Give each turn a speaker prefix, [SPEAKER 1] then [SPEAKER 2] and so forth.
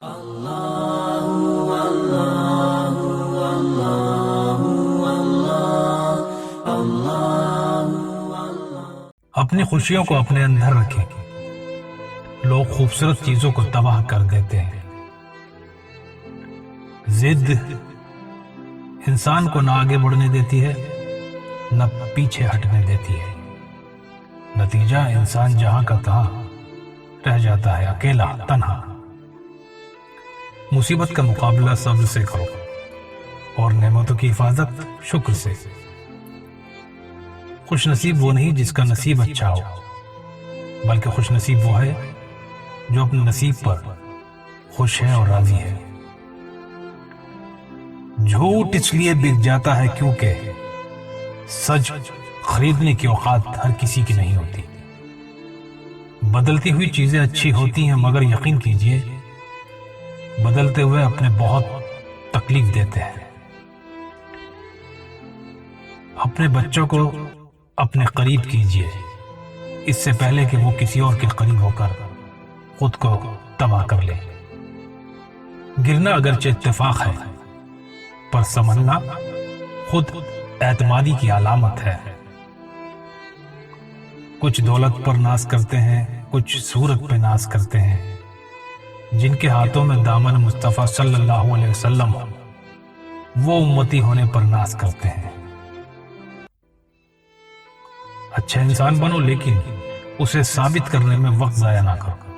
[SPEAKER 1] اپنی خوشیوں کو اپنے اندر رکھیں. لوگ خوبصورت چیزوں کو تباہ کر دیتے ہیں. ضد انسان کو نہ آگے بڑھنے دیتی ہے نہ پیچھے ہٹنے دیتی ہے. نتیجہ انسان جہاں کا تہاں رہ جاتا ہے، اکیلا، تنہا. مصیبت کا مقابلہ صبر سے کرو اور نعمتوں کی حفاظت شکر سے. خوش نصیب وہ نہیں جس کا نصیب اچھا ہو، بلکہ خوش نصیب وہ ہے جو اپنے نصیب پر خوش ہے اور راضی ہے. جھوٹ اس لیے بک جاتا ہے کیونکہ سچ خریدنے کی اوقات ہر کسی کی نہیں ہوتی. بدلتی ہوئی چیزیں اچھی ہوتی ہیں، مگر یقین کیجئے بدلتے ہوئے اپنے بہت تکلیف دیتے ہیں. اپنے بچوں کو اپنے قریب کیجئے اس سے پہلے کہ وہ کسی اور کے قریب ہو کر خود کو تباہ کر لے. گرنا اگرچہ اتفاق ہے، پر سنبھلنا خود اعتمادی کی علامت ہے. کچھ دولت پر ناز کرتے ہیں، کچھ صورت پہ ناز کرتے ہیں. جن کے ہاتھوں میں دامن مصطفیٰ صلی اللہ علیہ وسلم ہو، وہ امتی ہونے پر ناز کرتے ہیں. اچھا انسان بنو، لیکن اسے ثابت کرنے میں وقت ضائع نہ کرو.